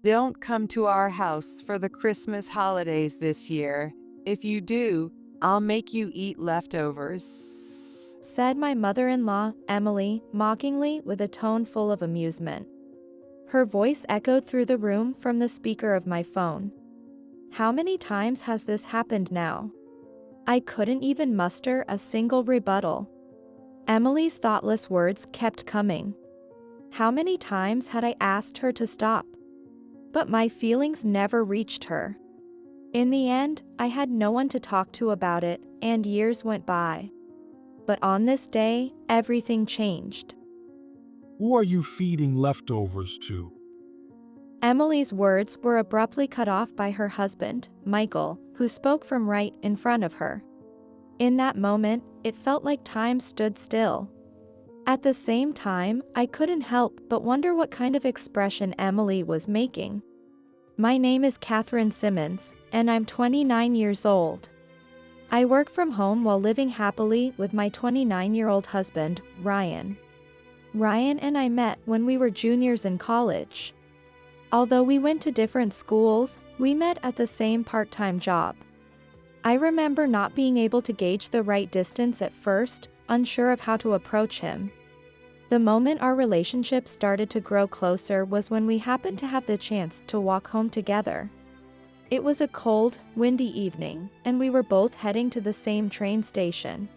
Don't come to our house for the Christmas holidays this year. If you do, I'll make you eat leftovers. Said my mother-in-law, Emily, mockingly with a tone full of amusement. Her voice echoed through the room from the speaker of my phone. How many times has this happened now? I couldn't even muster a single rebuttal. Emily's thoughtless words kept coming. How many times had I asked her to stop? But my feelings never reached her. In the end, I had no one to talk to about it, and years went by. But on this day, everything changed. Who are you feeding leftovers to? Emily's words were abruptly cut off by her husband, Michael, who spoke from right in front of her. In that moment, it felt like time stood still. At the same time, I couldn't help but wonder what kind of expression Emily was making. My name is Catherine Simmons, and I'm 29 years old. I work from home while living happily with my 29-year-old husband, Ryan. Ryan and I met when we were juniors in college. Although we went to different schools, we met at the same part-time job. I remember not being able to gauge the right distance at first, unsure of how to approach him. The moment our relationship started to grow closer was when we happened to have the chance to walk home together. It was a cold, windy evening, and we were both heading to the same train station.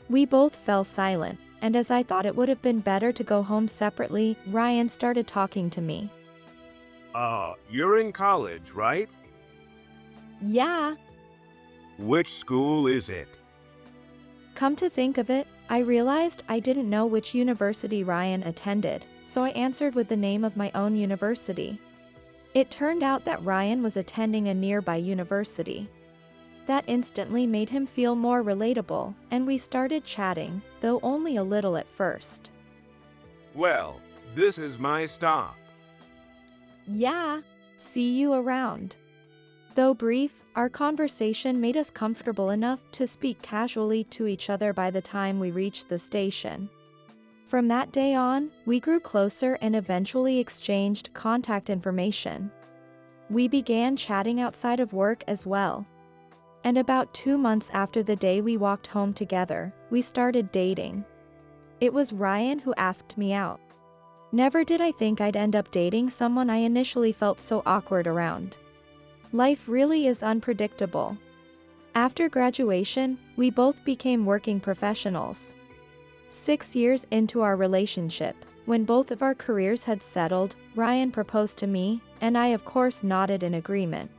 We both fell silent, and as I thought it would have been better to go home separately, Ryan started talking to me. You're in college, right? Yeah. Which school is it? Come to think of it, I realized I didn't know which university Ryan attended, so I answered with the name of my own university. It turned out that Ryan was attending a nearby university. That instantly made him feel more relatable, and we started chatting, though only a little at first. Well, this is my stop. Yeah. See you around. Though brief, our conversation made us comfortable enough to speak casually to each other by the time we reached the station. From that day on, we grew closer and eventually exchanged contact information. We began chatting outside of work as well. And about 2 months after the day we walked home together, we started dating. It was Ryan who asked me out. Never did I think I'd end up dating someone I initially felt so awkward around. Life really is unpredictable. After graduation, we both became working professionals. 6 years into our relationship, when both of our careers had settled, Ryan proposed to me, and I of course nodded in agreement.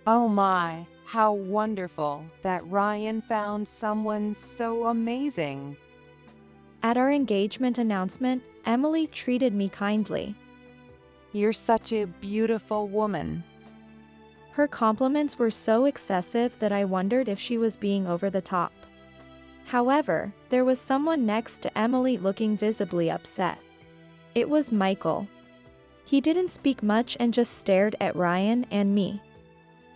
Oh my, how wonderful that Ryan found someone so amazing. At our engagement announcement, Emily treated me kindly. You're such a beautiful woman. Her compliments were so excessive that I wondered if she was being over the top. However, there was someone next to Emily looking visibly upset. It was Michael. He didn't speak much and just stared at Ryan and me.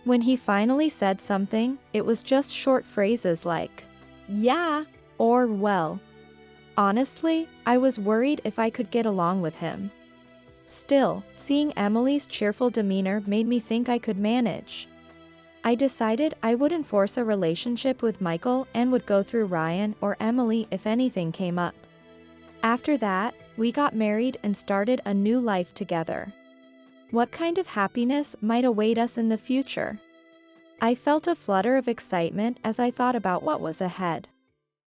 When he finally said something, it was just short phrases like, "Yeah," or "well." Honestly, I was worried if I could get along with him. Still, seeing Emily's cheerful demeanor made me think I could manage. I decided I wouldn't force a relationship with Michael and would go through Ryan or Emily if anything came up. After that, we got married and started a new life together. What kind of happiness might await us in the future? I felt a flutter of excitement as I thought about what was ahead.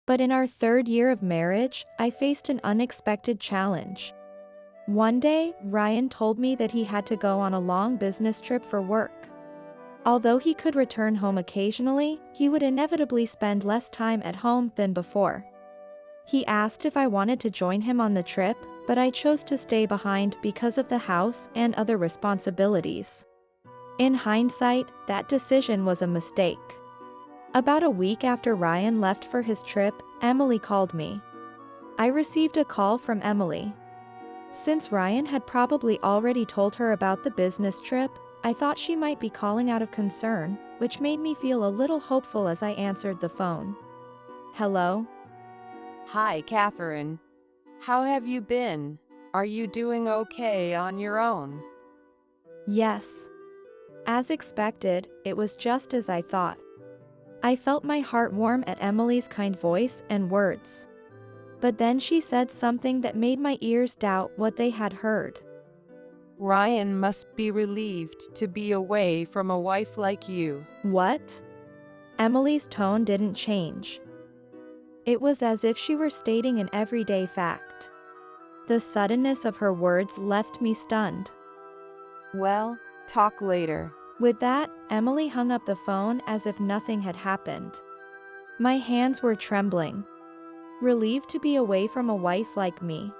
But in our 3rd year of marriage, I faced an unexpected challenge. One day, Ryan told me that he had to go on a long business trip for work. Although he could return home occasionally, he would inevitably spend less time at home than before. He asked if I wanted to join him on the trip, but I chose to stay behind because of the house and other responsibilities. In hindsight, that decision was a mistake. About a week after Ryan left for his trip, Emily called me. I received a call from Emily. Since Ryan had probably already told her about the business trip, I thought she might be calling out of concern, which made me feel a little hopeful as I answered the phone. Hello? Hi, Catherine. How have you been? Are you doing okay on your own? Yes. As expected, it was just as I thought. I felt my heart warm at Emily's kind voice and words. But then she said something that made my ears doubt what they had heard. Ryan must be relieved to be away from a wife like you. What? Emily's tone didn't change. It was as if she were stating an everyday fact. The suddenness of her words left me stunned. Well, talk later. With that, Emily hung up the phone as if nothing had happened. My hands were trembling. Relieved to be away from a wife like me.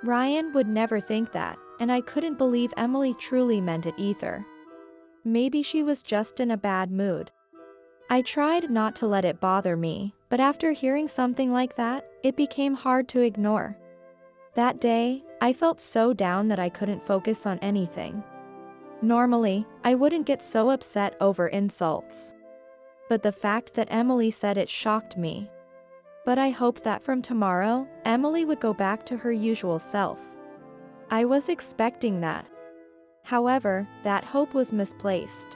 Ryan would never think that, and I couldn't believe Emily truly meant it either. Maybe she was just in a bad mood. I tried not to let it bother me, but after hearing something like that, it became hard to ignore. That day, I felt so down that I couldn't focus on anything. Normally, I wouldn't get so upset over insults. But the fact that Emily said it shocked me. But I hoped that from tomorrow, Emily would go back to her usual self. I was expecting that. However, that hope was misplaced.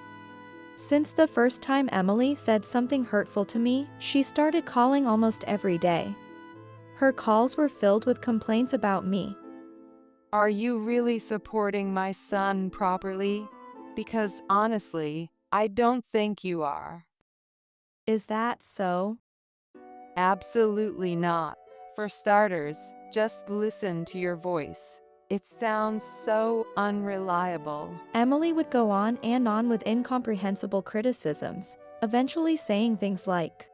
Since the first time Emily said something hurtful to me, she started calling almost every day. Her calls were filled with complaints about me. Are you really supporting my son properly? Because honestly, I don't think you are. Is that so? Absolutely not. For starters, just listen to your voice. It sounds so unreliable. Emily would go on and on with incomprehensible criticisms, eventually saying things like,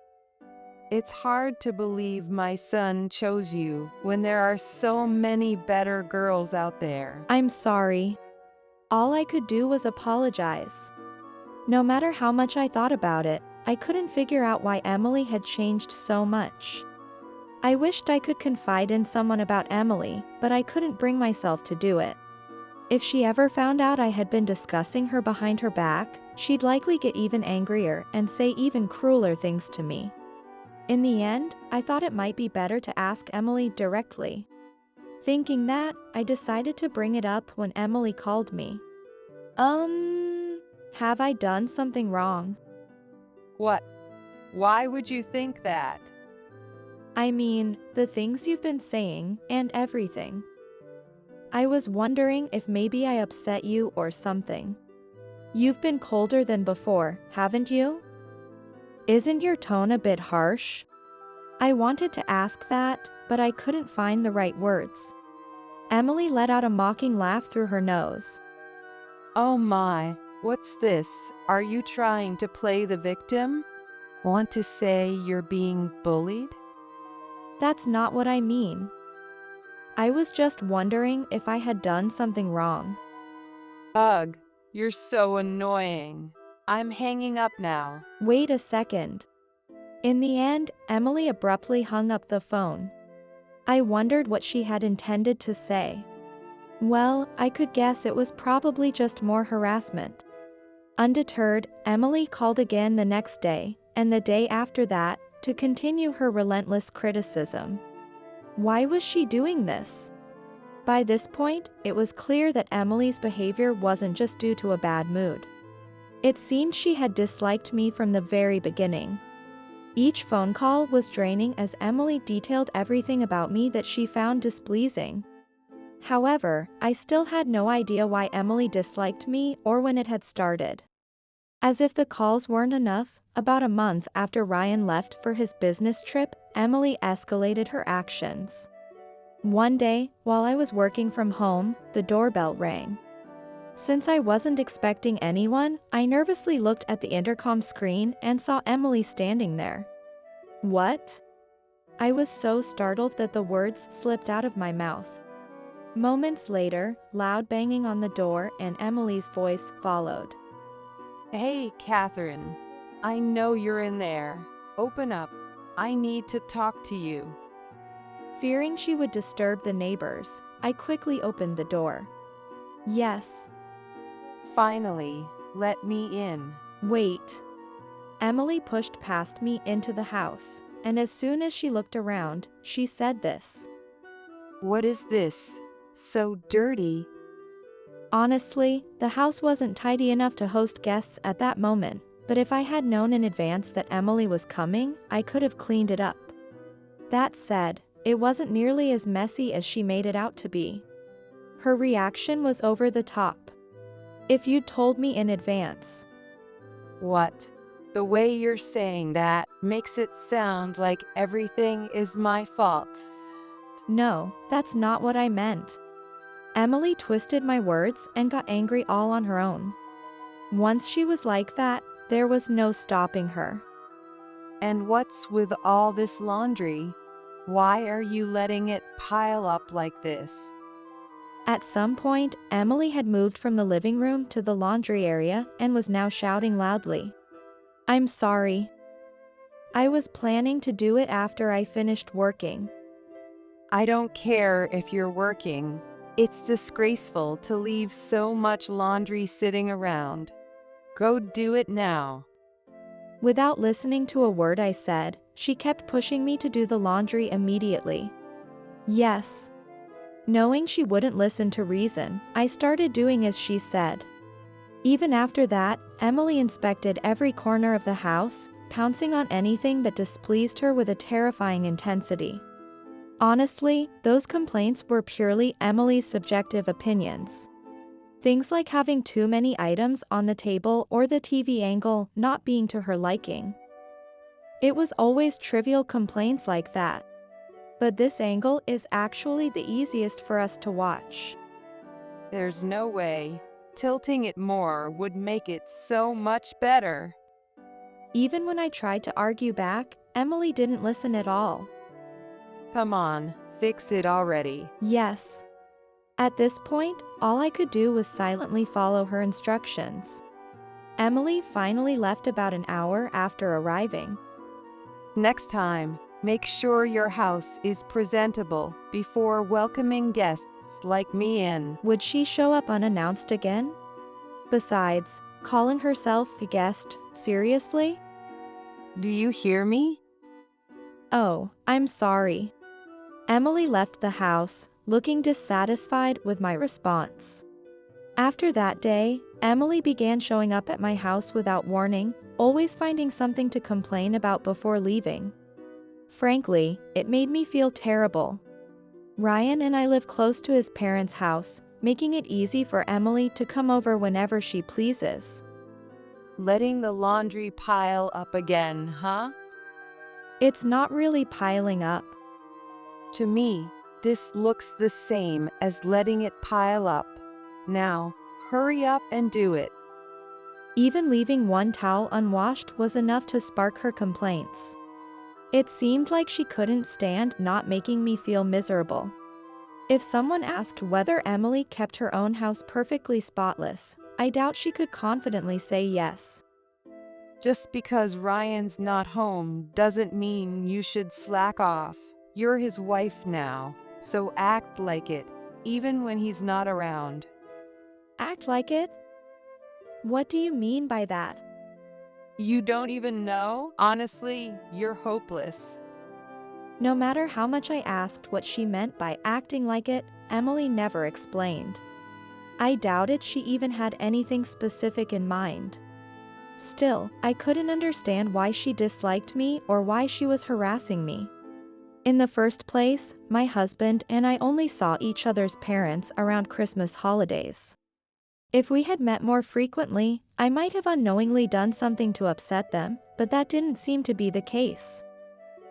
It's hard to believe my son chose you when there are so many better girls out there. "I'm sorry." All I could do was apologize. No matter how much I thought about it, I couldn't figure out why Emily had changed so much. I wished I could confide in someone about Emily, but I couldn't bring myself to do it. If she ever found out I had been discussing her behind her back, she'd likely get even angrier and say even crueler things to me. In the end, I thought it might be better to ask Emily directly. Thinking that, I decided to bring it up when Emily called me. Have I done something wrong? What? Why would you think that? I mean, the things you've been saying, and everything. I was wondering if maybe I upset you or something. You've been colder than before, haven't you? Isn't your tone a bit harsh? I wanted to ask that, but I couldn't find the right words. Emily let out a mocking laugh through her nose. Oh my, what's this? Are you trying to play the victim? Want to say you're being bullied? That's not what I mean. I was just wondering if I had done something wrong. Ugh, you're so annoying. I'm hanging up now. Wait a second. In the end, Emily abruptly hung up the phone. I wondered what she had intended to say. Well, I could guess it was probably just more harassment. Undeterred, Emily called again the next day, and the day after that, to continue her relentless criticism. Why was she doing this? By this point, it was clear that Emily's behavior wasn't just due to a bad mood. It seemed she had disliked me from the very beginning. Each phone call was draining as Emily detailed everything about me that she found displeasing. However, I still had no idea why Emily disliked me or when it had started. As if the calls weren't enough, about a month after Ryan left for his business trip, Emily escalated her actions. One day, while I was working from home, the doorbell rang. Since I wasn't expecting anyone, I nervously looked at the intercom screen and saw Emily standing there. What? I was so startled that the words slipped out of my mouth. Moments later, loud banging on the door and Emily's voice followed. Hey, Catherine. I know you're in there. Open up. I need to talk to you. Fearing she would disturb the neighbors, I quickly opened the door. Yes. Finally, let me in. Wait. Emily pushed past me into the house, and as soon as she looked around, she said this. What is this? So dirty. Honestly, the house wasn't tidy enough to host guests at that moment, but if I had known in advance that Emily was coming, I could have cleaned it up. That said, it wasn't nearly as messy as she made it out to be. Her reaction was over the top. If you'd told me in advance. What? The way you're saying that makes it sound like everything is my fault. No, that's not what I meant. Emily twisted my words and got angry all on her own. Once she was like that, there was no stopping her. And what's with all this laundry? Why are you letting it pile up like this? At some point, Emily had moved from the living room to the laundry area and was now shouting loudly. I'm sorry. I was planning to do it after I finished working. I don't care if you're working. It's disgraceful to leave so much laundry sitting around. Go do it now. Without listening to a word I said, she kept pushing me to do the laundry immediately. Yes. Knowing she wouldn't listen to reason, I started doing as she said. Even after that, Emily inspected every corner of the house, pouncing on anything that displeased her with a terrifying intensity. Honestly, those complaints were purely Emily's subjective opinions. Things like having too many items on the table or the TV angle not being to her liking. It was always trivial complaints like that. But this angle is actually the easiest for us to watch. There's no way. Tilting it more would make it so much better. Even when I tried to argue back, Emily didn't listen at all. Come on, fix it already. Yes. At this point, all I could do was silently follow her instructions. Emily finally left about an hour after arriving. Next time, make sure your house is presentable before welcoming guests like me in. Would she show up unannounced again? Besides, calling herself a guest, seriously? Do you hear me? Oh, I'm sorry. Emily left the house, looking dissatisfied with my response. After that day, Emily began showing up at my house without warning, always finding something to complain about before leaving. Frankly, it made me feel terrible. Ryan and I live close to his parents' house, making it easy for Emily to come over whenever she pleases. Letting the laundry pile up again, huh? It's not really piling up. To me, this looks the same as letting it pile up. Now, hurry up and do it. Even leaving one towel unwashed was enough to spark her complaints. It seemed like she couldn't stand not making me feel miserable. If someone asked whether Emily kept her own house perfectly spotless, I doubt she could confidently say yes. Just because Ryan's not home doesn't mean you should slack off. You're his wife now, so act like it, even when he's not around. Act like it? What do you mean by that? You don't even know? Honestly, you're hopeless. No matter how much I asked what she meant by acting like it, Emily never explained. I doubted she even had anything specific in mind. Still, I couldn't understand why she disliked me or why she was harassing me. In the first place, my husband and I only saw each other's parents around Christmas holidays. If we had met more frequently, I might have unknowingly done something to upset them, but that didn't seem to be the case.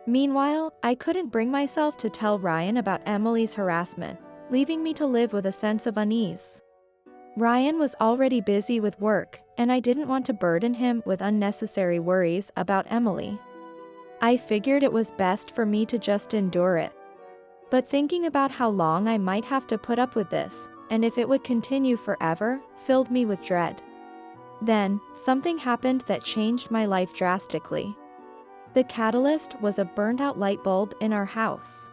Meanwhile, I couldn't bring myself to tell Ryan about Emily's harassment, leaving me to live with a sense of unease. Ryan was already busy with work, and I didn't want to burden him with unnecessary worries about Emily. I figured it was best for me to just endure it. But thinking about how long I might have to put up with this, and if it would continue forever, filled me with dread. Then, something happened that changed my life drastically. The catalyst was a burned-out light bulb in our house.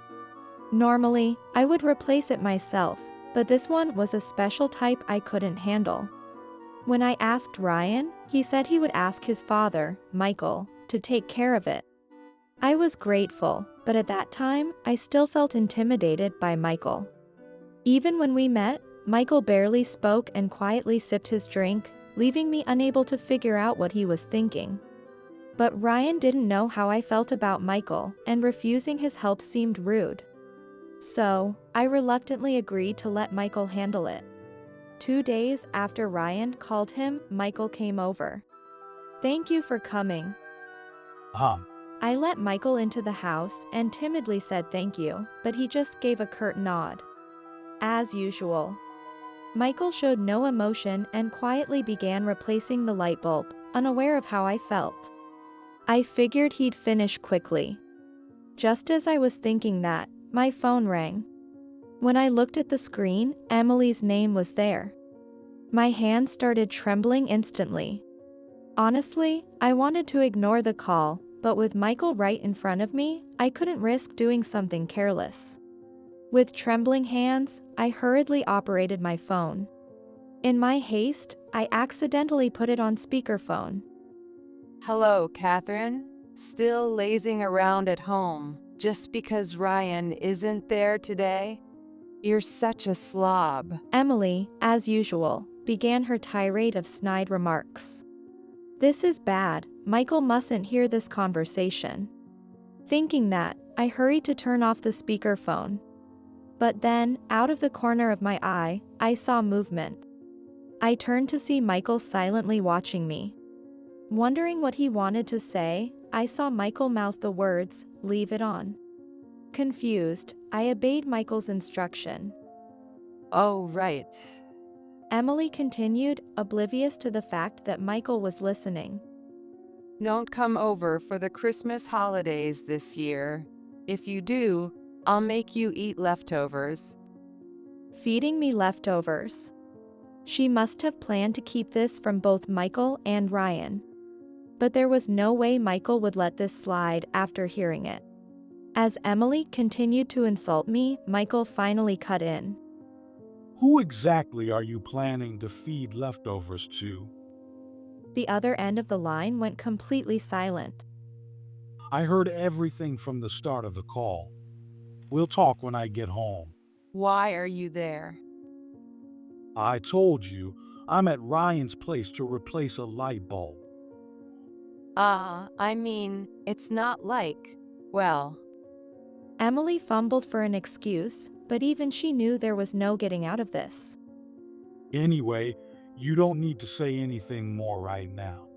Normally, I would replace it myself, but this one was a special type I couldn't handle. When I asked Ryan, he said he would ask his father, Michael, to take care of it. I was grateful, but at that time, I still felt intimidated by Michael. Even when we met, Michael barely spoke and quietly sipped his drink, leaving me unable to figure out what he was thinking. But Ryan didn't know how I felt about Michael, and refusing his help seemed rude. So, I reluctantly agreed to let Michael handle it. 2 days after Ryan called him, Michael came over. "Thank you for coming." Um, I let Michael into the house and timidly said thank you, but he just gave a curt nod. As usual. Michael showed no emotion and quietly began replacing the light bulb, unaware of how I felt. I figured he'd finish quickly. Just as I was thinking that, my phone rang. When I looked at the screen, Emily's name was there. My hand started trembling instantly. Honestly, I wanted to ignore the call, but with Michael right in front of me, I couldn't risk doing something careless. With trembling hands, I hurriedly operated my phone. In my haste, I accidentally put it on speakerphone. Hello, Catherine. Still lazing around at home, just because Ryan isn't there today? You're such a slob. Emily, as usual, began her tirade of snide remarks. This is bad, Michael mustn't hear this conversation. Thinking that, I hurried to turn off the speakerphone. But then, out of the corner of my eye, I saw movement. I turned to see Michael silently watching me. Wondering what he wanted to say, I saw Michael mouth the words, "Leave it on." Confused, I obeyed Michael's instruction. Oh, right. Emily continued, oblivious to the fact that Michael was listening. Don't come over for the Christmas holidays this year. If you do, I'll make you eat leftovers. Feeding me leftovers. She must have planned to keep this from both Michael and Ryan. But there was no way Michael would let this slide after hearing it. As Emily continued to insult me, Michael finally cut in. who exactly are you planning to feed leftovers to? The other end of the line went completely silent. I heard everything from the start of the call. We'll talk when I get home. Why are you there? I told you, I'm at Ryan's place to replace a light bulb. I mean, it's not like, well, Emily fumbled for an excuse, but even she knew there was no getting out of this. Anyway, you don't need to say anything more right now.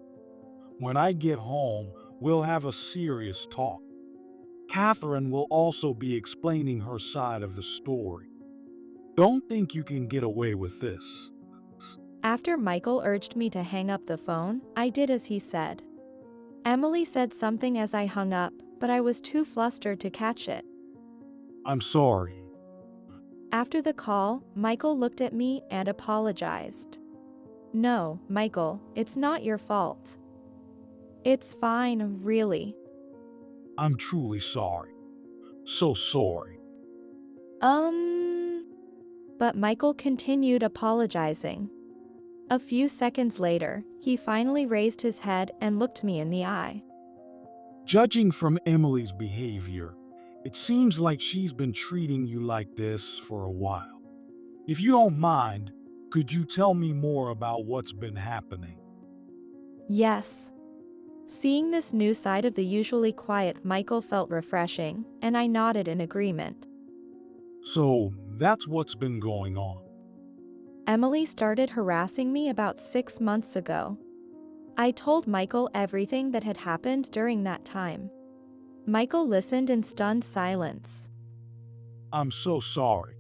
When I get home, we'll have a serious talk. Catherine will also be explaining her side of the story. Don't think you can get away with this. After Michael urged me to hang up the phone, I did as he said. Emily said something as I hung up, but I was too flustered to catch it. I'm sorry. After the call, Michael looked at me and apologized. No, Michael, it's not your fault. It's fine, really. I'm truly sorry. So sorry. But Michael continued apologizing. A few seconds later, he finally raised his head and looked me in the eye. Judging from Emily's behavior, it seems like she's been treating you like this for a while. If you don't mind, could you tell me more about what's been happening? Yes. Seeing this new side of the usually quiet Michael felt refreshing, and I nodded in agreement. So, that's what's been going on. Emily started harassing me about 6 months ago. I told Michael everything that had happened during that time. Michael listened in stunned silence. I'm so sorry.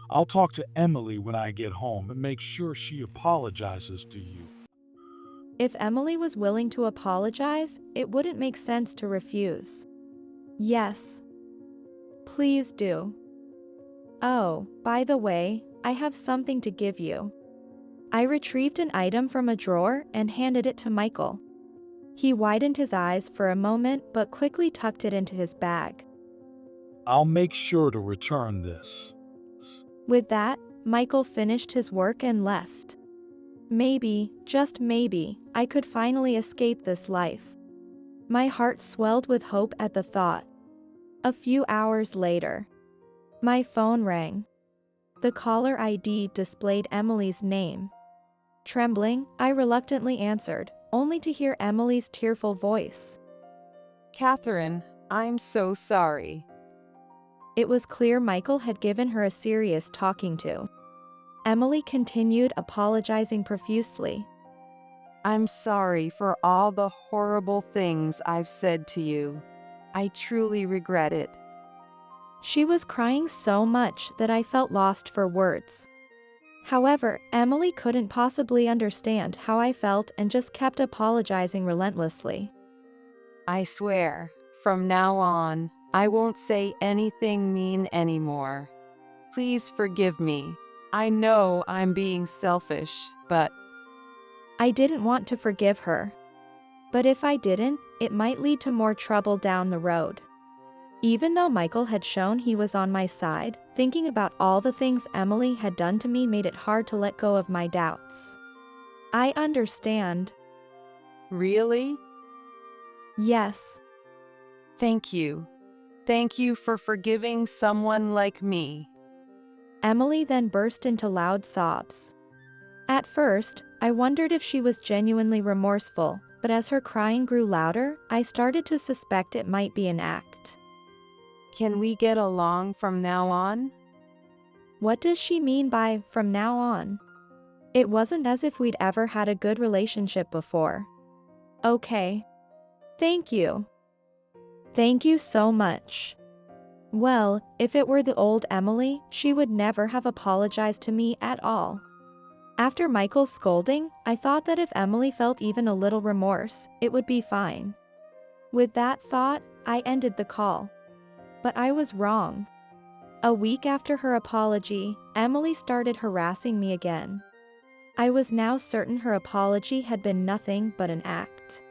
I'll talk to Emily when I get home and make sure she apologizes to you. If Emily was willing to apologize, it wouldn't make sense to refuse. Yes. Please do. Oh, by the way, I have something to give you. I retrieved an item from a drawer and handed it to Michael. He widened his eyes for a moment but quickly tucked it into his bag. I'll make sure to return this. With that, Michael finished his work and left. Maybe, just maybe, I could finally escape this life. My heart swelled with hope at the thought. A few hours later, my phone rang. The caller ID displayed Emily's name. Trembling, I reluctantly answered, only to hear Emily's tearful voice. Catherine, I'm so sorry. It was clear Michael had given her a serious talking to. Emily continued, apologizing profusely. I'm sorry for all the horrible things I've said to you. I truly regret it. She was crying so much that I felt lost for words. However, Emily couldn't possibly understand how I felt and just kept apologizing relentlessly. I swear, from now on, I won't say anything mean anymore. Please forgive me. I know I'm being selfish, but I didn't want to forgive her. But if I didn't, it might lead to more trouble down the road. Even though Michael had shown he was on my side, thinking about all the things Emily had done to me made it hard to let go of my doubts. I understand. really? Yes. Thank you. Thank you for forgiving someone like me. Emily then burst into loud sobs. At first, I wondered if she was genuinely remorseful, but as her crying grew louder, I started to suspect it might be an act. Can we get along from now on? What does she mean by "from now on"? It wasn't as if we'd ever had a good relationship before. Okay. Thank you. Thank you so much. Well, if it were the old Emily, she would never have apologized to me at all. After Michael's scolding, I thought that if Emily felt even a little remorse, it would be fine. With that thought, I ended the call. But I was wrong. A week after her apology, Emily started harassing me again. I was now certain her apology had been nothing but an act.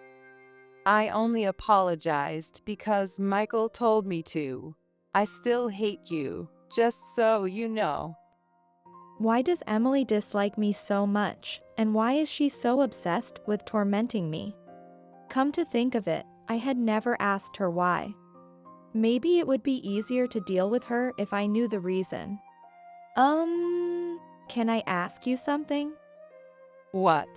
I only apologized because Michael told me to. I still hate you, just so you know. Why does Emily dislike me so much, and why is she so obsessed with tormenting me? Come to think of it, I had never asked her why. Maybe it would be easier to deal with her if I knew the reason. Can I ask you something? What?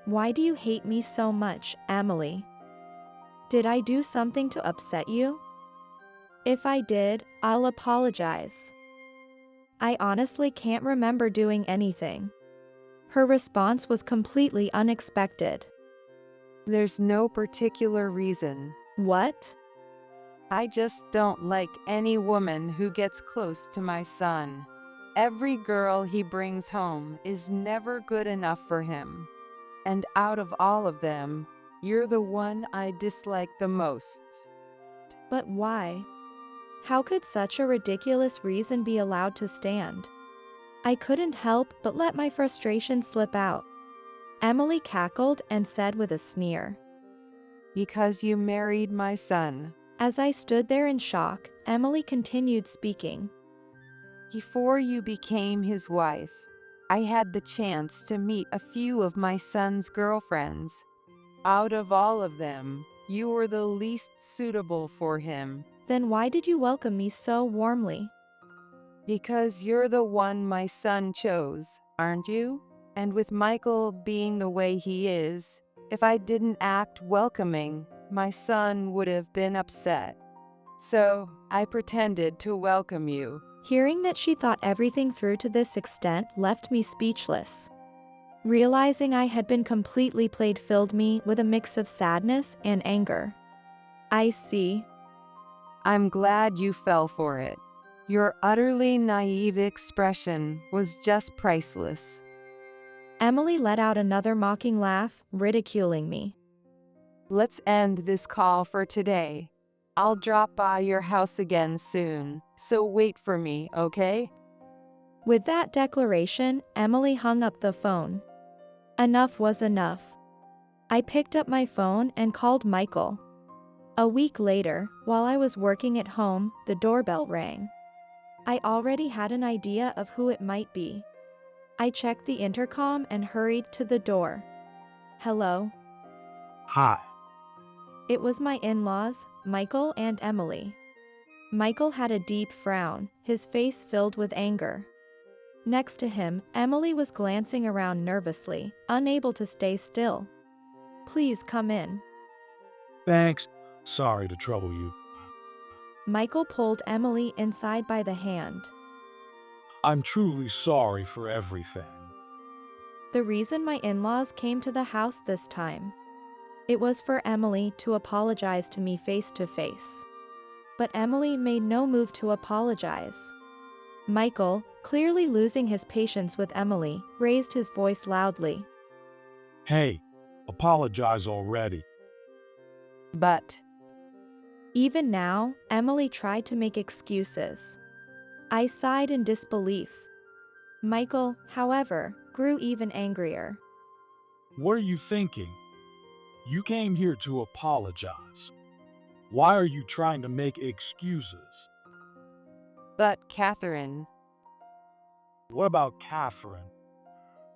Why do you hate me so much, Emily? Did I do something to upset you? If I did, I'll apologize. I honestly can't remember doing anything. Her response was completely unexpected. There's no particular reason. What? I just don't like any woman who gets close to my son. Every girl he brings home is never good enough for him. And out of all of them, you're the one I dislike the most. But why? How could such a ridiculous reason be allowed to stand? I couldn't help but let my frustration slip out. Emily cackled and said with a sneer. Because you married my son. As I stood there in shock, Emily continued speaking. Before you became his wife, I had the chance to meet a few of my son's girlfriends. Out of all of them, you were the least suitable for him. Then why did you welcome me so warmly? Because you're the one my son chose, aren't you? And with Michael being the way he is, if I didn't act welcoming, my son would have been upset. So, I pretended to welcome you. Hearing that she thought everything through to this extent left me speechless. Realizing I had been completely played filled me with a mix of sadness and anger. I see. I'm glad you fell for it. Your utterly naive expression was just priceless. Emily let out another mocking laugh, ridiculing me. Let's end this call for today. I'll drop by your house again soon, so wait for me, okay? With that declaration, Emily hung up the phone. Enough was enough. I picked up my phone and called Michael. A week later, while I was working at home, the doorbell rang. I already had an idea of who it might be. I checked the intercom and hurried to the door. Hello? Hi. It was my in-laws, Michael and Emily. Michael had a deep frown, his face filled with anger. Next to him, Emily was glancing around nervously, unable to stay still. "Please come in." Thanks. Sorry to trouble you. Michael pulled Emily inside by the hand. I'm truly sorry for everything. The reason my in-laws came to the house this time. It was for Emily to apologize to me face to face. But Emily made no move to apologize. Michael, clearly losing his patience with Emily, raised his voice loudly. Hey, apologize already. But Even now, Emily tried to make excuses. I sighed in disbelief. Michael, however, grew even angrier. What are you thinking? You came here to apologize. Why are you trying to make excuses? Catherine, What about Catherine?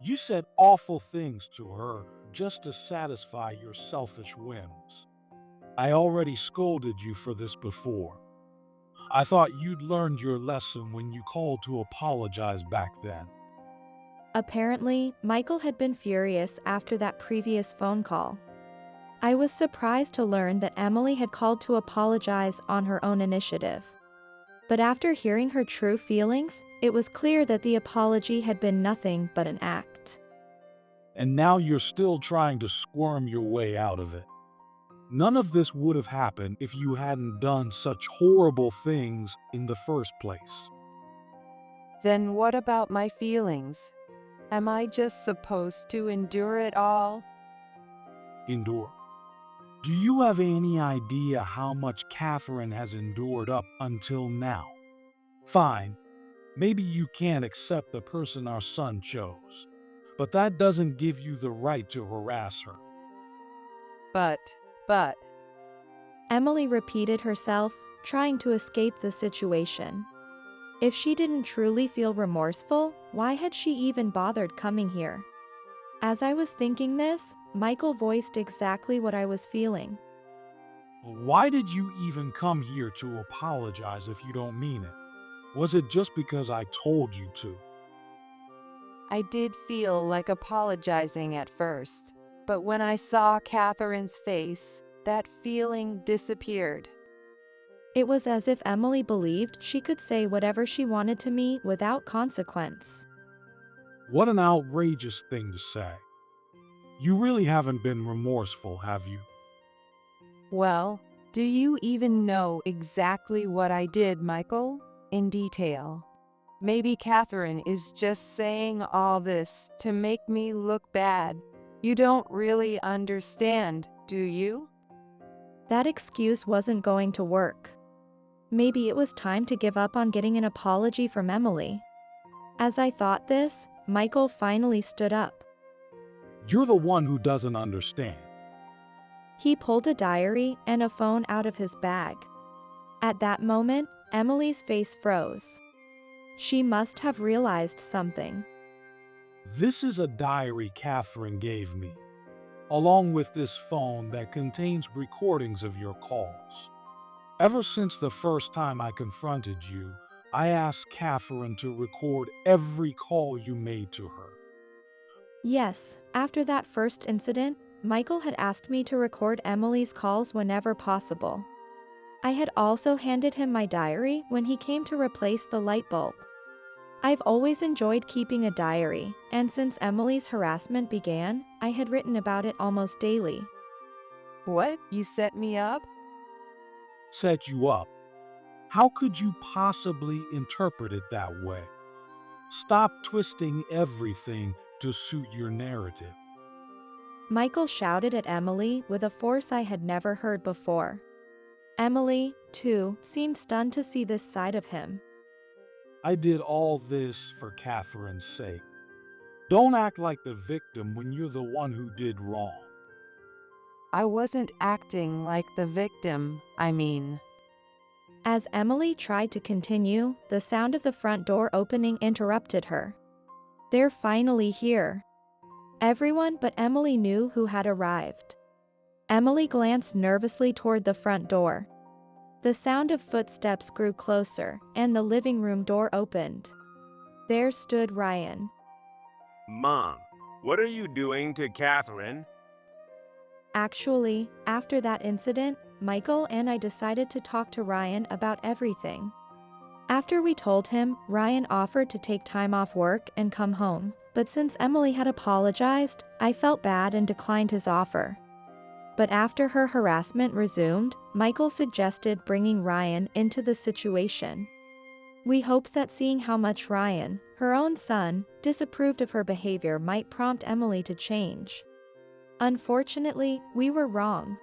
You said awful things to her just to satisfy your selfish whims. I already scolded you for this before. I thought you'd learned your lesson when you called to apologize back then. Apparently, Michael had been furious after that previous phone call. I was surprised to learn that Emily had called to apologize on her own initiative. But after hearing her true feelings, it was clear that the apology had been nothing but an act. And now you're still trying to squirm your way out of it. None of this would have happened if you hadn't done such horrible things in the first place. then what about my feelings? Am I just supposed to endure it all? Endure. Do you have any idea how much Catherine has endured up until now? Fine, maybe you can't accept the person our son chose, but that doesn't give you the right to harass her. But, Emily repeated herself, trying to escape the situation. If she didn't truly feel remorseful, why had she even bothered coming here? As I was thinking this, Michael voiced exactly what I was feeling. Why did you even come here to apologize if you don't mean it? Was it just because I told you to? I did feel like apologizing at first. But when I saw Catherine's face, that feeling disappeared. It was as if Emily believed she could say whatever she wanted to me without consequence. What an outrageous thing to say. You really haven't been remorseful, have you? Well, do you even know exactly what I did, Michael? In detail. Maybe Catherine is just saying all this to make me look bad. You don't really understand, do you? That excuse wasn't going to work. Maybe it was time to give up on getting an apology from Emily. As I thought this, Michael finally stood up. You're the one who doesn't understand. He pulled a diary and a phone out of his bag. At that moment, Emily's face froze. She must have realized something. This is a diary Catherine gave me, along with this phone that contains recordings of your calls. Ever since the first time I confronted you, I asked Catherine to record every call you made to her. Yes, after that first incident, Michael had asked me to record Emily's calls whenever possible. I had also handed him my diary when he came to replace the light bulb. I've always enjoyed keeping a diary, and since Emily's harassment began, I had written about it almost daily. What? You set me up? Set you up. How could you possibly interpret it that way? Stop twisting everything to suit your narrative. Michael shouted at Emily with a force I had never heard before. Emily, too, seemed stunned to see this side of him. I did all this for Catherine's sake. Don't act like the victim when you're the one who did wrong. I wasn't acting like the victim, I mean. As Emily tried to continue, the sound of the front door opening interrupted her. They're finally here. Everyone but Emily knew who had arrived. Emily glanced nervously toward the front door. The sound of footsteps grew closer, and the living room door opened. There stood Ryan. Mom, what are you doing to Catherine? Actually, after that incident, Michael and I decided to talk to Ryan about everything. After we told him, Ryan offered to take time off work and come home, but since Emily had apologized, I felt bad and declined his offer. But after her harassment resumed, Michael suggested bringing Ryan into the situation. We hoped that seeing how much Ryan, her own son, disapproved of her behavior might prompt Emily to change. Unfortunately, we were wrong.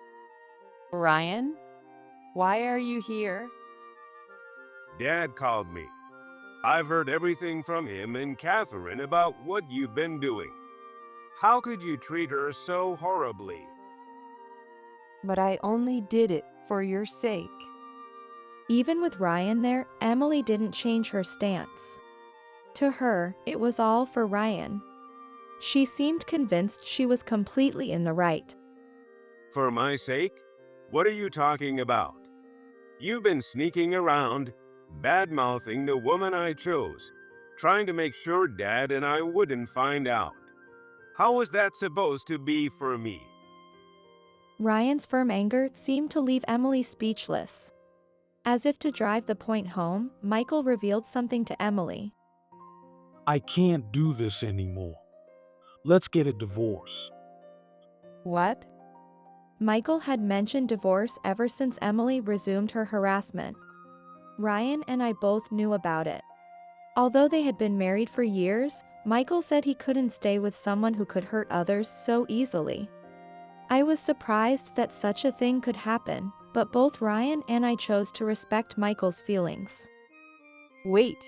Ryan? Why are you here? Dad called me. I've heard everything from him and Catherine about what you've been doing. How could you treat her so horribly? But I only did it for your sake. Even with Ryan there, Emily didn't change her stance. To her, it was all for Ryan. She seemed convinced she was completely in the right. For my sake? What are you talking about? You've been sneaking around, bad-mouthing the woman I chose, trying to make sure Dad and I wouldn't find out. How was that supposed to be for me? Ryan's firm anger seemed to leave Emily speechless. As if to drive the point home, Michael revealed something to Emily. I can't do this anymore. Let's get a divorce. What? Michael had mentioned divorce ever since Emily resumed her harassment. Ryan and I both knew about it. Although they had been married for years, Michael said he couldn't stay with someone who could hurt others so easily. I was surprised that such a thing could happen, but both Ryan and I chose to respect Michael's feelings. Wait,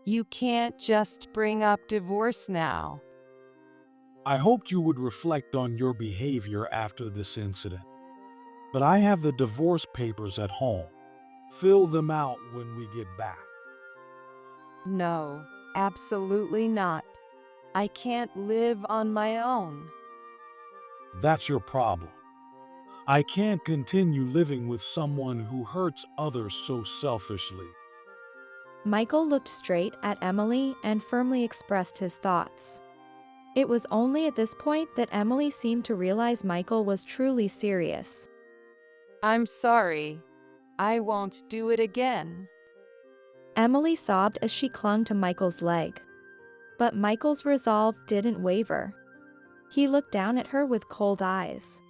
you can't just bring up divorce now. I hoped you would reflect on your behavior after this incident. But I have the divorce papers at home. Fill them out when we get back. No, absolutely not. I can't live on my own. That's your problem. I can't continue living with someone who hurts others so selfishly. Michael looked straight at Emily and firmly expressed his thoughts. It was only at this point that Emily seemed to realize Michael was truly serious. I'm sorry. I won't do it again. Emily sobbed as she clung to Michael's leg. But Michael's resolve didn't waver. He looked down at her with cold eyes.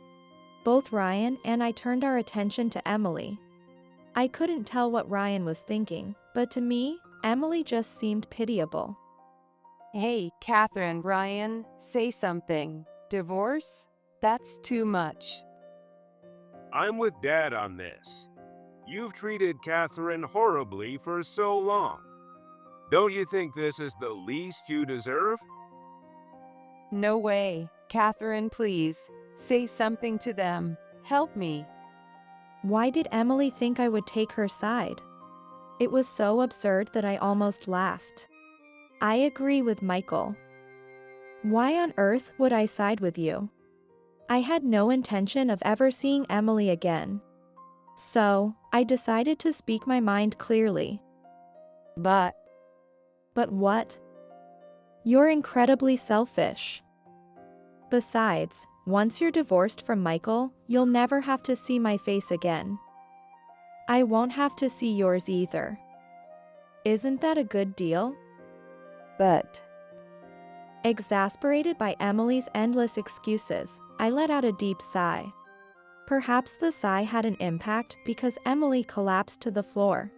Both Ryan and I turned our attention to Emily. I couldn't tell what Ryan was thinking, but to me, Emily just seemed pitiable. Hey, Catherine, Ryan, say something. Divorce? That's too much. I'm with Dad on this. You've treated Catherine horribly for so long. Don't you think this is the least you deserve? No way. Catherine, please, say something to them. Help me. Why did Emily think I would take her side? It was so absurd that I almost laughed. I agree with Michael. Why on earth would I side with you? I had no intention of ever seeing Emily again. So, I decided to speak my mind clearly. But what? You're incredibly selfish. Besides, once you're divorced from Michael, you'll never have to see my face again. I won't have to see yours either. Isn't that a good deal? But Exasperated by Emily's endless excuses, I let out a deep sigh. Perhaps the sigh had an impact because Emily collapsed to the floor.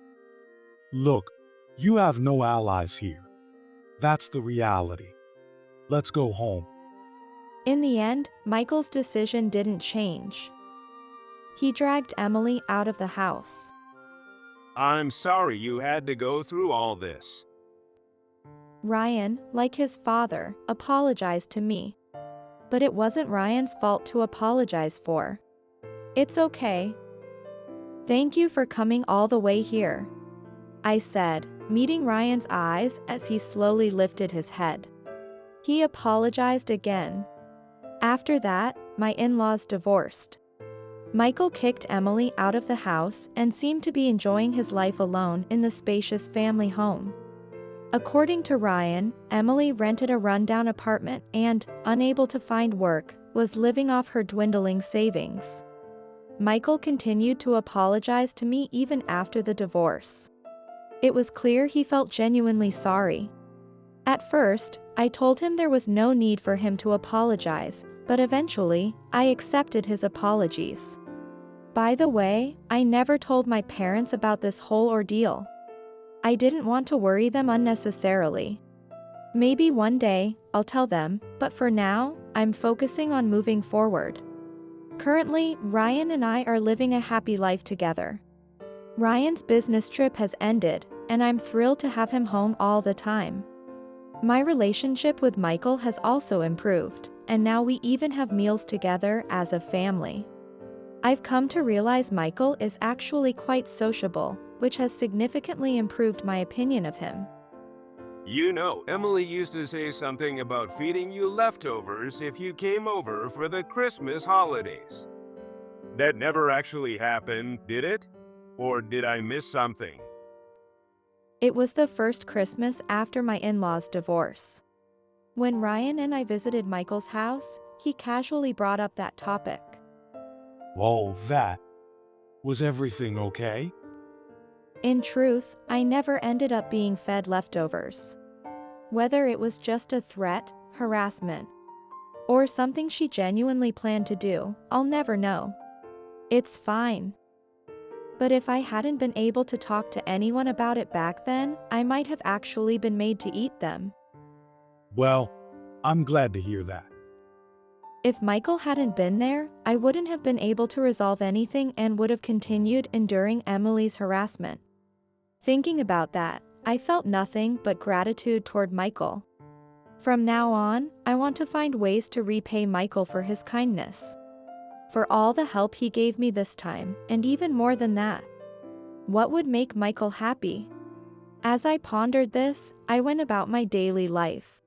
Look, you have no allies here. That's the reality. Let's go home. In the end, Michael's decision didn't change. He dragged Emily out of the house. I'm sorry you had to go through all this. Ryan, like his father, apologized to me. But it wasn't Ryan's fault to apologize for. It's okay. Thank you for coming all the way here, I said, meeting Ryan's eyes as he slowly lifted his head. He apologized again. After that, my in-laws divorced. Michael kicked Emily out of the house and seemed to be enjoying his life alone in the spacious family home. According to Ryan, Emily rented a rundown apartment and, unable to find work, was living off her dwindling savings. Michael continued to apologize to me even after the divorce. It was clear he felt genuinely sorry. At first, I told him there was no need for him to apologize, but eventually, I accepted his apologies. By the way, I never told my parents about this whole ordeal. I didn't want to worry them unnecessarily. Maybe one day, I'll tell them, but for now, I'm focusing on moving forward. Currently, Ryan and I are living a happy life together. Ryan's business trip has ended, and I'm thrilled to have him home all the time. My relationship with Michael has also improved, and now we even have meals together as a family. I've come to realize Michael is actually quite sociable, which has significantly improved my opinion of him. You know, Emily used to say something about feeding you leftovers if you came over for the Christmas holidays. That never actually happened, did it? Or did I miss something? It was the first Christmas after my in-laws' divorce. When Ryan and I visited Michael's house, he casually brought up that topic. Oh, that. Was everything okay? In truth, I never ended up being fed leftovers. Whether it was just a threat, harassment, or something she genuinely planned to do, I'll never know. It's fine. But if I hadn't been able to talk to anyone about it back then, I might have actually been made to eat them. Well, I'm glad to hear that. If Michael hadn't been there, I wouldn't have been able to resolve anything and would have continued enduring Emily's harassment. Thinking about that, I felt nothing but gratitude toward Michael. From now on, I want to find ways to repay Michael for his kindness. For all the help he gave me this time, and even more than that. What would make Michael happy? As I pondered this, I went about my daily life.